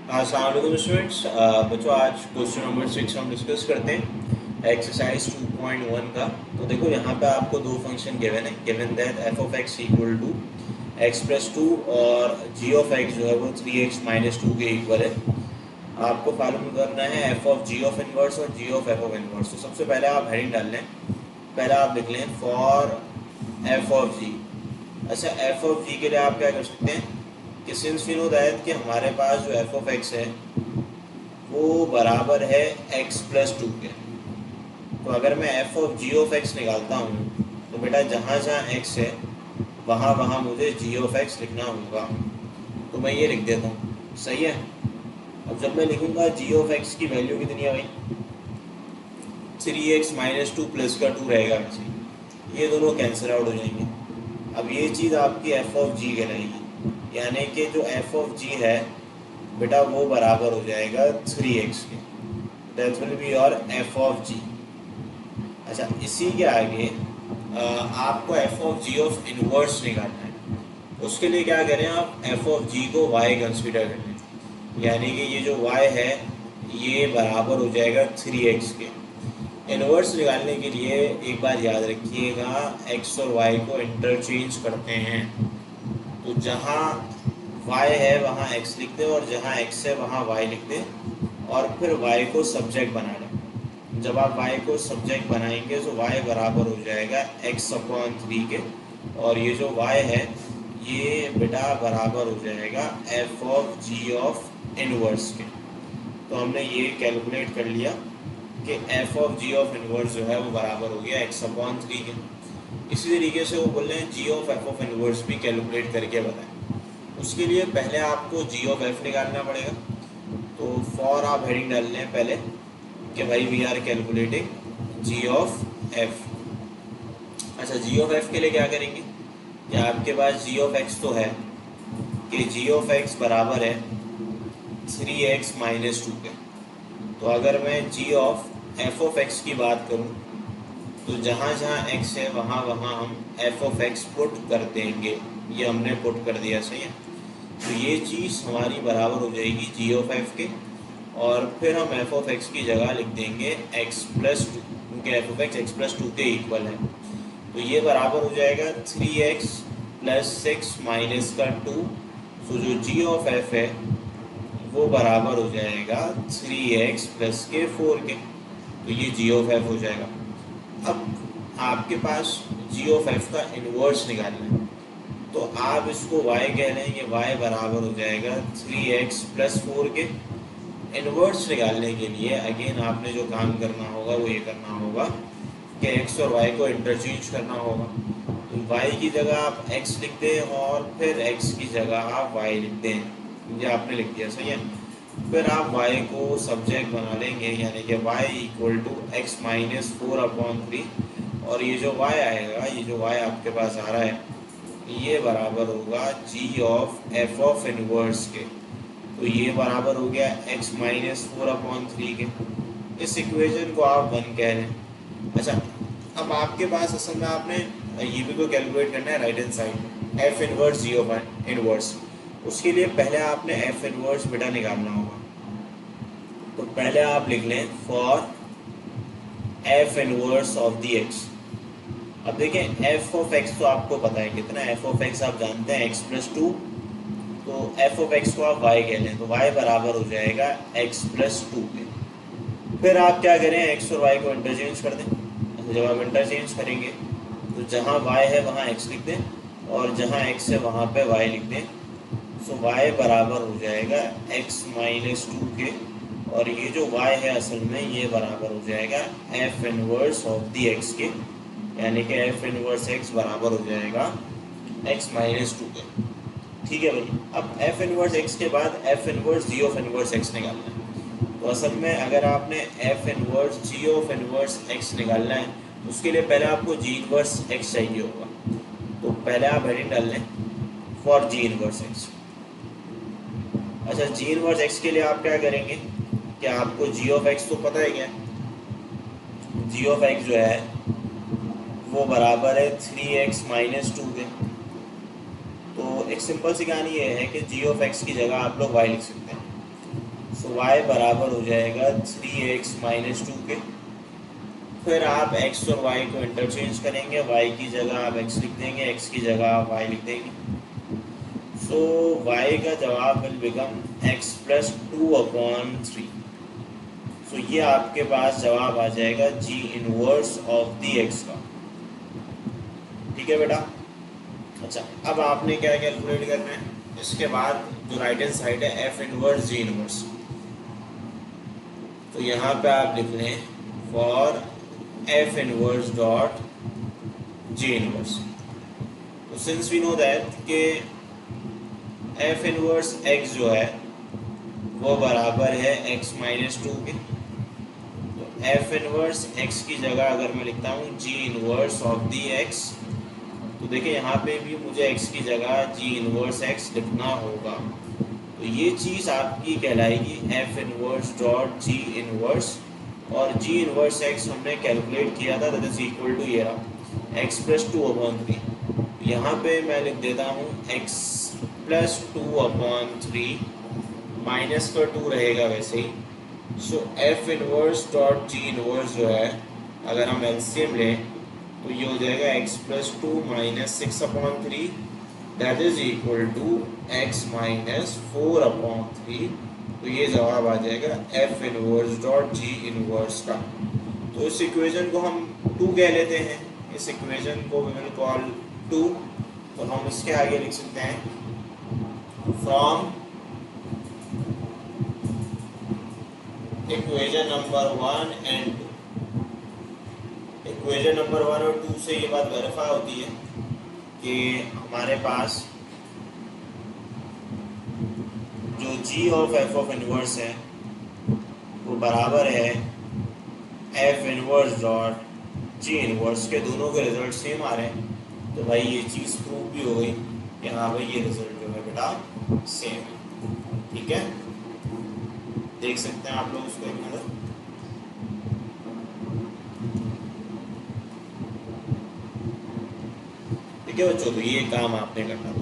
अस्सलाम वालेकुम स्टूडेंट्स। बच्चों, आज क्वेश्चन नंबर 6 हम डिस्कस करते हैं एक्सरसाइज 2.1 का। तो देखो, यहाँ पे आपको दो फंक्शन गिवन है। Given that F of X equal to X plus two और जी ऑफ एक्स जो है वो 3x माइनस टू के इक्वल है। आपको मालूम करना है F of G of inverse और G of F of inverse. तो सबसे पहले आप हेडिंग डाल लें। पहले आप लिख लें फॉर एफ ऑफ जी। अच्छा, एफ ऑफ जी के लिए आप क्या कर सकते हैं कि सिंस वी नो दैट कि हमारे पास जो एफ ऑफ एक्स है वो बराबर है एक्स प्लस टू के। तो अगर मैं F of G of X निकालता हूँ तो बेटा जहाँ जहाँ एक्स है वहाँ वहाँ मुझे जी ऑफ एक्स लिखना होगा। तो मैं ये लिख देता हूँ, सही है। अब जब मैं लिखूँगा जी ऑफ एक्स की वैल्यू कितनी है भाई, 3x माइनस टू प्लस का टू रहेगा वैसे, ये दोनों कैंसिल आउट हो जाएंगे। अब ये चीज़ आपकी एफ ऑफ जी कहलाएगी, यानी कि जो एफ ऑफ जी है बेटा वो बराबर हो जाएगा 3x के। That will be your F of G. अच्छा, इसी के आगे आपको F of G of inverse निकालना है। उसके लिए क्या करें, आप एफ ऑफ जी को वाई कंसिडर कर लें, यानी कि ये जो वाई है ये बराबर हो जाएगा 3x के। इनवर्स निकालने के लिए एक बार याद रखिएगा, एक्स और वाई को इंटरचेंज करते हैं। तो जहाँ y है वहाँ x लिख दें और जहाँ x है वहाँ y लिख दें और फिर y को सब्जेक्ट बना लें। जब आप y को सब्जेक्ट बनाएंगे तो y बराबर हो जाएगा x अपॉन 3 के, और ये जो y है ये बेटा बराबर हो जाएगा f of g of inverse के। तो हमने ये कैलकुलेट कर लिया कि f of g of inverse जो है वो बराबर हो गया x अपॉन 3 के। इसी तरीके से वो बोल रहे हैं जी ऑफ एफ ऑफ इनवर्स भी कैलकुलेट करके बताएं। उसके लिए पहले आपको जी ऑफ एफ निकालना पड़ेगा। तो फॉर आप हेडिंग डाल लें पहले कि भाई we are calculating G of F. अच्छा, जी ऑफ एफ के लिए क्या करेंगे कि आपके पास जी ऑफ एक्स तो है कि जी ऑफ एक्स बराबर है 3x माइनस टू के। तो अगर मैं जी ऑफ एफ ऑफ एक्स की बात करूं तो जहाँ जहाँ x है वहाँ वहाँ हम एफ ऑफ एक्स पुट कर देंगे। ये हमने पुट कर दिया, सही है। तो ये चीज़ हमारी बराबर हो जाएगी जी ऑफ एफ के, और फिर हम एफ ऑफ एक्स की जगह लिख देंगे एक्स प्लस टू, क्योंकि F of x x plus to के इक्वल है। तो ये बराबर हो जाएगा 3x प्लस 6 माइनस का 2। तो जो जी ऑफ एफ है वो बराबर हो जाएगा 3x प्लस के 4 के। तो ये जी ऑफ एफ हो जाएगा। अब आपके पास जी ऑफ एफ का इन्वर्स निकालना है, तो आप इसको y कह लें, ये y बराबर हो जाएगा 3x प्लस 4 के। इन्वर्स निकालने के लिए अगेन आपने जो काम करना होगा वो ये करना होगा कि x और y को इंटरचेंज करना होगा। तो y की जगह आप x लिख दें और फिर x की जगह आप y लिख दें। ये आपने लिख दिया, सही है। फिर आप y को सब्जेक्ट बना लेंगे, यानी कि y equal to X minus 4 upon 3, और ये जो y आएगा, ये जो y आपके पास आ रहा है ये बराबर होगा जी ऑफ एफ ऑफ इनवर्स के। तो ये बराबर हो गया x माइनस 4 अपॉन 3 के। इस इक्वेशन को आप 1 कह रहे हैं। अच्छा, अब आपके पास असल में आपने ये भी को कैलकुलेट करना है right hand side, F inverse G of inverse. उसके लिए पहले आपने एफ इनवर्स बेटा निकालना होगा। तो पहले आप लिख लें for F inverse of the x. अब देखें, एफ ऑफ एक्स तो आपको पता है कितना, एफ ऑफ एक्स आप जानते हैं एक्स प्लस टू। तो एफ ऑफ एक्स को आप वाई कह लें, तो वाई बराबर हो जाएगा एक्स प्लस टू के। फिर आप क्या करें, एक्स और वाई को इंटरचेंज कर दें। तो जब आप इंटरचेंज करेंगे तो जहाँ वाई है वहाँ एक्स लिख दें और जहाँ एक्स है वहाँ पे वाई लिख दें। सो वाई बराबर हो जाएगा एक्स माइनस टू के, और ये जो वाई है असल में ये बराबर हो जाएगा F inverse of the x के, यानी कि एफ इनवर्स एक्स बराबर हो जाएगा एक्स माइनस टू के। ठीक है भाई। अब एफ इनवर्स एक्स के बाद F inverse G of inverse X निकालना है। तो असल में अगर आपने F inverse G of inverse X निकालना है तो उसके लिए पहले आपको जी इनवर्स एक्स चाहिए होगा। तो पहले आप हेडिंग डाल लें फॉर जी इनवर्स एक्स। अच्छा, जी इनवर्स एक्स के लिए आप क्या करेंगे कि आपको जी ऑफ एक्स तो पता है क्या, जी ऑफ एक्स जो है वो बराबर है 3x माइनस टू के। तो एक सिंपल सी कहानी ये है कि जी ऑफ एक्स की जगह आप लोग y लिख सकते हैं। सो y बराबर हो जाएगा 3x माइनस 2 के। फिर आप x और y को इंटरचेंज करेंगे, y की जगह आप x लिख देंगे, x की जगह आप y लिख देंगे। सो y का जवाब विल बिकम x प्लस 2/3। सो ये आपके पास जवाब आ जाएगा g inverse of the x का। ठीक है बेटा। अच्छा, अब आपने क्या कैलकुलेट करना है, इसके बाद जो राइट हैंड साइड है f इनवर्स g इनवर्स, तो यहाँ पे आप लिख लें for f inverse dot g inverse. तो सिंस वी नो दैट कि f इनवर्स x जो है वो बराबर है x माइनस 2 के, तो f इनवर्स x की जगह अगर मैं लिखता हूँ g inverse of the x, तो देखिए यहाँ पे भी मुझे x की जगह g इनवर्स x लिखना होगा। तो ये चीज़ आपकी कहलाएगी f inverse dot g inverse, और g इनवर्स x हमने कैलकुलेट किया था, दैट इज इक्वल टू ये रहा x प्लस 2/3। यहाँ पे मैं लिख देता हूँ x प्लस 2/3 माइनस का 2 रहेगा वैसे ही। सो f inverse dot g inverse जो है अगर हम एलसीएम लें तो ये हो जाएगा x plus 2 minus 6/3, that is equal to x minus 4/3। तो ये जवाब आ जाएगा f inverse dot g inverse का। तो इस इक्वेशन को हम 2 कह लेते हैं, इस इक्वेशन को वी विल कॉल 2। तो हम इसके आगे लिख सकते हैं from equation number 1 and 2। Equation number 1 और 2 से ये बात वेरीफाई होती है कि हमारे पास जो g of f of inverse है वो बराबर है f inverse dot g inverse के। दोनों के रिजल्ट सेम आ रहे हैं, तो भाई ये चीज़ प्रूव भी हो गई कि हाँ भाई ये रिजल्ट जो है बेटा सेम है। ठीक है, देख सकते हैं आप लोग उसको एक नज़र। ठीक है बच्चों, तो ये काम आपने करना था।